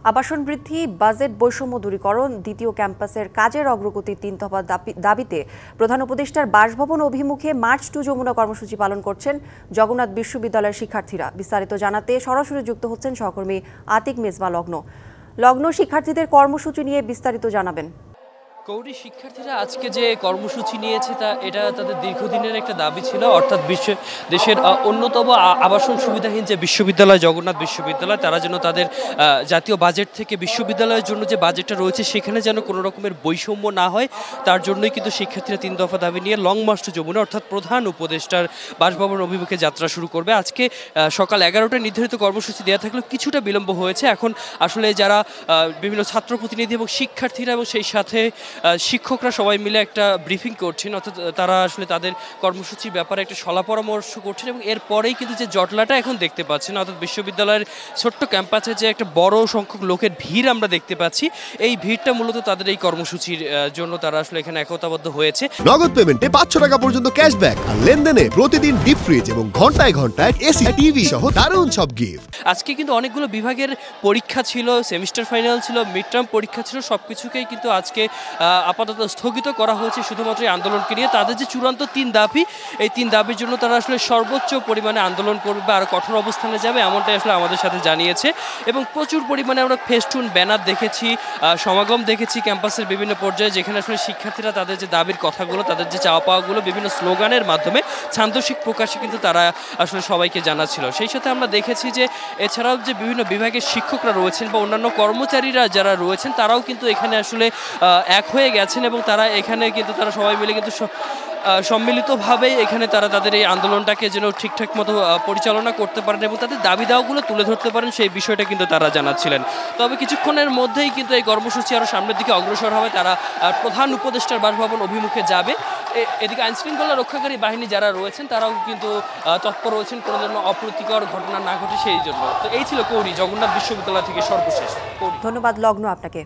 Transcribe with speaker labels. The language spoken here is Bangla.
Speaker 1: আবাসন বৃদ্ধি, বাজেট বৈষম্য দূরীকরণ, দ্বিতীয় ক্যাম্পাসের কাজের অগ্রগতির ৩ দফা দাবিতে প্রধান উপদেষ্টার বাসভবন অভিমুখে মার্চ টু যমুনা কর্মসূচি পালন করছেন জগন্নাথ বিশ্ববিদ্যালয়ের শিক্ষার্থীরা। বিস্তারিত জানাতে সরাসরি যুক্ত হচ্ছেন সহকর্মী আতিক মেজবা লগ্ন। শিক্ষার্থীদের কর্মসূচি নিয়ে বিস্তারিত জানাবেন।
Speaker 2: কৌরি, শিক্ষার্থীরা আজকে যে কর্মসূচি নিয়েছে এটা তাদের দীর্ঘদিনের একটা দাবি ছিল, অর্থাৎ দেশের অন্যতম আবাসন সুবিধাহীন যে বিশ্ববিদ্যালয় জগন্নাথ বিশ্ববিদ্যালয়, তারা যেন তাদের জাতীয় বাজেট থেকে বিশ্ববিদ্যালয়ের জন্য যে বাজেটটা রয়েছে সেখানে যেন কোনো রকমের বৈষম্য না হয়, তার জন্যই কিন্তু শিক্ষার্থীরা ৩ দফা দাবি নিয়ে লং মার্চ টু যমুনা অর্থাৎ প্রধান উপদেষ্টার বাসভবন অভিমুখে যাত্রা শুরু করবে। আজকে সকাল 11টায় নির্ধারিত কর্মসূচি দেওয়া থাকলেও কিছুটা বিলম্ব হয়েছে। এখন আসলে যারা বিভিন্ন ছাত্র প্রতিনিধি এবং শিক্ষার্থীরা এবং সেই সাথে শিক্ষকরা সবাই মিলে একটা ব্রিফিং করছেন, অর্থাৎ তারা আসলে তাদের কর্মসূচির ব্যাপারে একটা শলা পরামর্শ করছেন এবং এরপরেই কিন্তু যে জটলাটা এখন দেখতে পাচ্ছেন, অর্থাৎ বিশ্ববিদ্যালয়ের ছোট্ট ক্যাম্পাসে যে একটা বড় সংখ্যক লোকের ভিড় আমরা দেখতে পাচ্ছি, এই ভিড়টা মূলত তাদের এই কর্মসূচির জন্য তারা আসলে এখানে একতাবদ্ধ হয়েছে।
Speaker 3: নগদ পেমেন্টে 500 টাকা পর্যন্ত ক্যাশব্যাক আর লেনদেনে প্রতিদিন ডিপ ফ্রিজ এবং ঘন্টায় ঘন্টায় এসি টিভি সহ দারুণ সব গিফট।
Speaker 2: আজকে কিন্তু অনেকগুলো বিভাগের পরীক্ষা ছিল, সেমিস্টার ফাইনাল ছিল, মিড টার্ম পরীক্ষা ছিল, সবকিছুকেই কিন্তু আজকে আপাতত স্থগিত করা হয়েছে শুধুমাত্র এই আন্দোলনকে নিয়ে। তাদের যে চূড়ান্ত 3 দাবি, এই 3 দাবির জন্য তারা আসলে সর্বোচ্চ পরিমাণে আন্দোলন করবে আর কঠোর অবস্থানে যাবে, এমনটাই আসলে আমাদের সাথে জানিয়েছে। এবং প্রচুর পরিমাণে আমরা ফেস্টুন, ব্যানার দেখেছি, সমাগম দেখেছি ক্যাম্পাসের বিভিন্ন পর্যায়ে, যেখানে আসলে শিক্ষার্থীরা তাদের যে দাবির কথাগুলো, তাদের যে চাওয়া পাওয়াগুলো বিভিন্ন স্লোগানের মাধ্যমে ছান্দসিক প্রকাশে কিন্তু তারা আসলে সবাইকে জানাচ্ছিল। সেই সাথে আমরা দেখেছি যে এছাড়াও যে বিভিন্ন বিভাগের শিক্ষকরা রয়েছেন বা অন্যান্য কর্মচারীরা যারা রয়েছেন, তারাও কিন্তু এখানে আসলে এক হয়ে গেছেন এবং তারা এখানে কিন্তু তারা সবাই মিলে কিন্তু সম্মিলিতভাবে এখানে তারা তাদের এই আন্দোলনটাকে যেন ঠিকঠাক মতো পরিচালনা করতে পারেন এবং তাদের দাবি দাওয়াগুলো তুলে ধরতে পারেন, সেই বিষয়টা কিন্তু তারা জানাচ্ছিলেন। তবে কিছুক্ষণের মধ্যেই কিন্তু এই কর্মসূচি আরও সামনের দিকে অগ্রসর হবে, তারা প্রধান উপদেষ্টার বাসভবন অভিমুখে যাবে। এদিকে আইনশৃঙ্খলা রক্ষাকারী বাহিনী যারা রয়েছেন তারাও কিন্তু তৎপর রয়েছেন কোনো ধরনের অপ্রীতিকর ঘটনা না ঘটে সেই জন্য। তো এই ছিল কৌরি, জগন্নাথ বিশ্ববিদ্যালয় থেকে সর্বশেষ।
Speaker 1: ধন্যবাদ লগ্ন আপনাকে।